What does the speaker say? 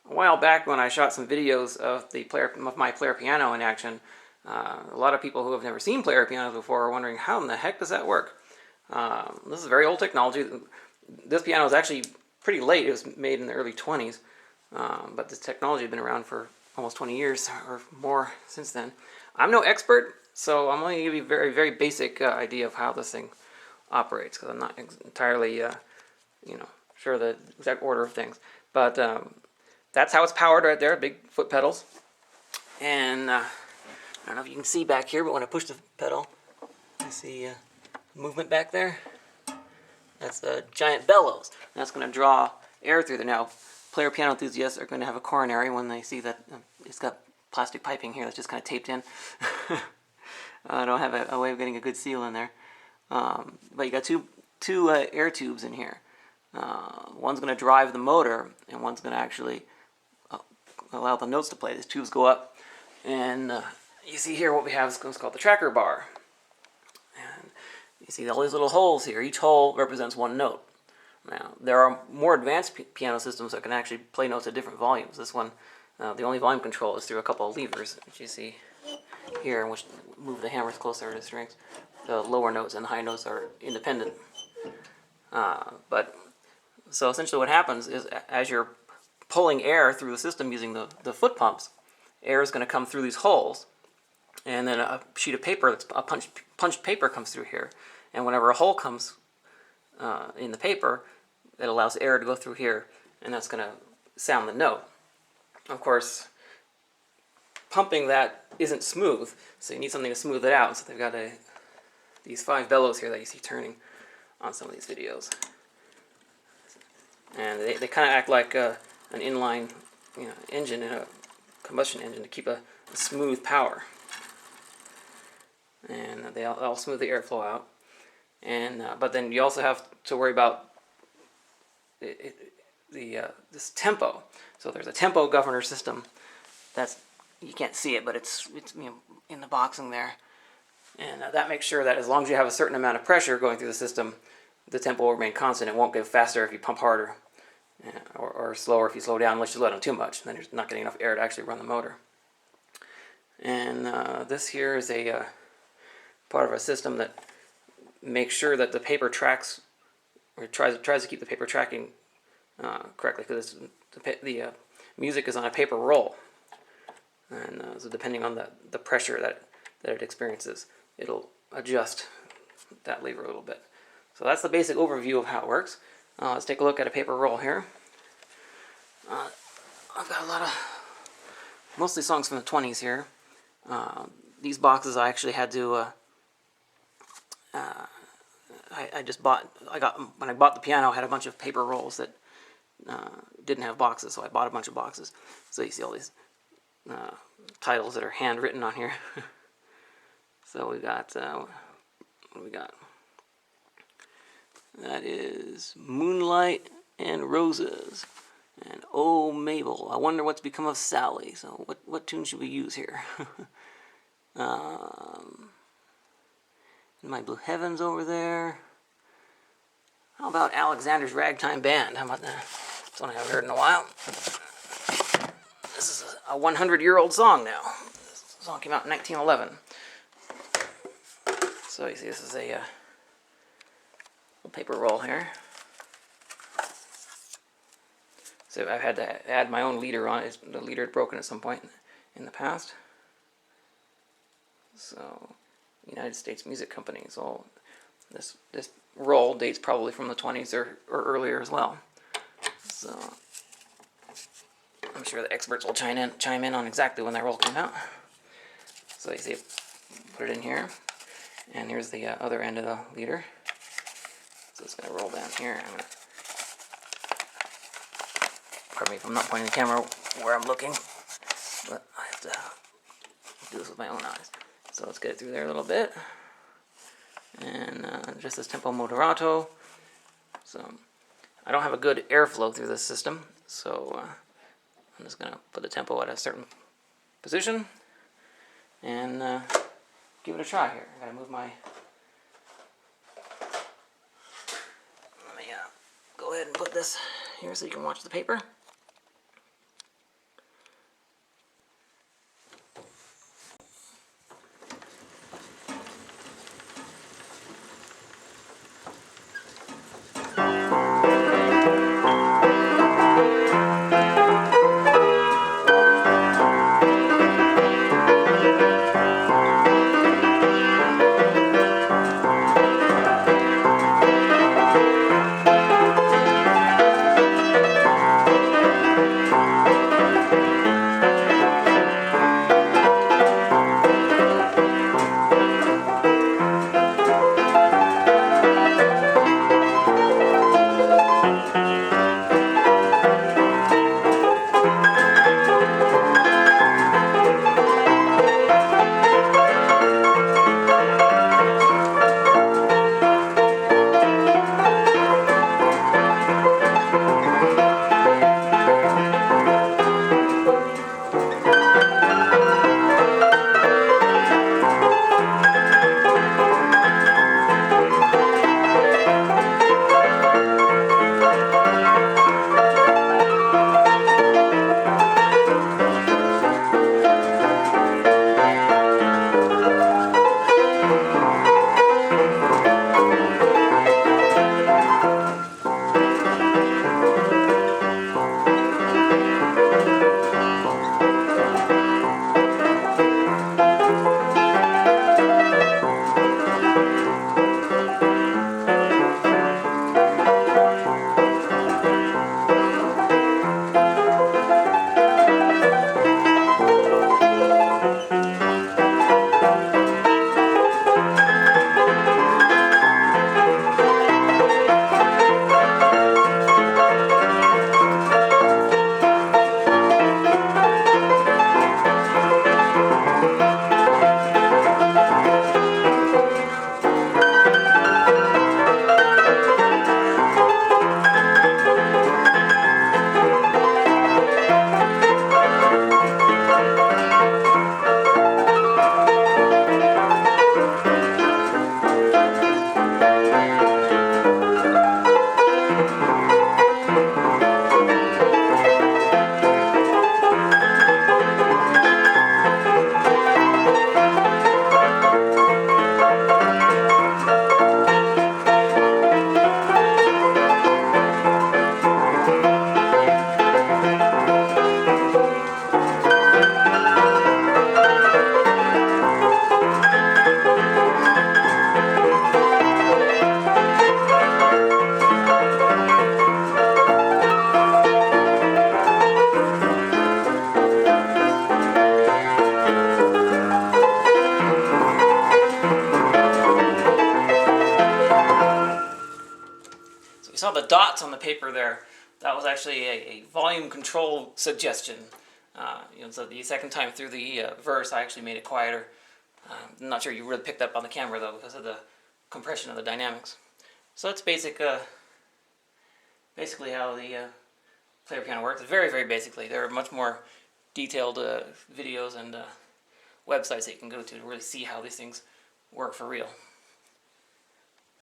A while back when I shot some videos of my player piano in action, a lot of people who have never seen player pianos before are wondering how in the heck does that work. This is very old technology. This piano is actually pretty late. It was made in the early 20s, but this technology has been around for almost 20 years or more since then. I'm no expert, so I'm only going to give you a very, very basic idea of how this thing operates, because I'm not entirely, sure the exact order of things. But that's how it's powered right there, big foot pedals. And I don't know if you can see back here, but when I push the pedal, you see movement back there. That's the giant bellows. And that's going to draw air through there. Now, player piano enthusiasts are going to have a coronary when they see that it's got plastic piping here that's just kind of taped in. I don't have a way of getting a good seal in there. But you got two air tubes in here. One's going to drive the motor, and one's going to actually allow the notes to play. These tubes go up, and you see here what we have is what's called the tracker bar. And you see all these little holes here. Each hole represents one note. Now, there are more advanced piano systems that can actually play notes at different volumes. This one, the only volume control is through a couple of levers, which you see here, which move the hammers closer to the strings. The lower notes and the high notes are independent. So essentially what happens is as you're pulling air through the system using the foot pumps, air is going to come through these holes, and then a sheet of paper, a punched paper comes through here, and whenever a hole comes in the paper, it allows air to go through here, and that's going to sound the note. Of course, pumping that isn't smooth, so you need something to smooth it out. So they've got these 5 bellows here that you see turning on some of these videos. And they kind of act like an inline engine in a combustion engine to keep a smooth power. And they all smooth the airflow out. And but then you also have to worry about this tempo. So there's a tempo governor system. That's, you can't see it, but it's in the boxing there. And that makes sure that as long as you have a certain amount of pressure going through the system, the tempo will remain constant. It won't get faster if you pump harder, or slower if you slow down, unless you let them too much. Then you're not getting enough air to actually run the motor. And this here is a part of a system that makes sure that the paper tracks, or tries to keep the paper tracking correctly, because the music is on a paper roll. And so depending on the pressure that it experiences, it'll adjust that lever a little bit. So that's the basic overview of how it works. Let's take a look at a paper roll here. I've got a lot of mostly songs from the 20s here. These boxes I actually had to when I bought the piano, I had a bunch of paper rolls that didn't have boxes, so I bought a bunch of boxes. So you see all these titles that are handwritten on here. So we got what do we got? That is Moonlight and Roses, and Oh Mabel, I Wonder What's Become of Sally. So what tune should we use here? My Blue Heavens over there. How about Alexander's Ragtime Band? How about that? It's one I haven't heard in a while. This is a 100-year-old song now. This song came out in 1911. So you see, this is a little paper roll here. So I've had to add my own leader on it. The leader had broken at some point in the past. So, United States Music Company. So this roll dates probably from the 20s or earlier as well. So I'm sure the experts will chime in on exactly when that roll came out. So you see, put it in here, and here's the other end of the leader. So it's going to roll down here. Pardon me if I'm not pointing the camera where I'm looking, but I have to do this with my own eyes. So let's get it through there a little bit. And just this tempo moderato. So I don't have a good airflow through this system, so I'm just going to put the tempo at a certain position and give it a try here. I got to move my... Let me go ahead and put this here so you can watch the paper. you saw the dots on the paper there, that was actually a volume control suggestion. So the second time through the verse, I actually made it quieter. I'm not sure you really picked up on the camera though because of the compression of the dynamics. So that's basically how the player piano works. Very, very basically. There are much more detailed videos and websites that you can go to really see how these things work for real.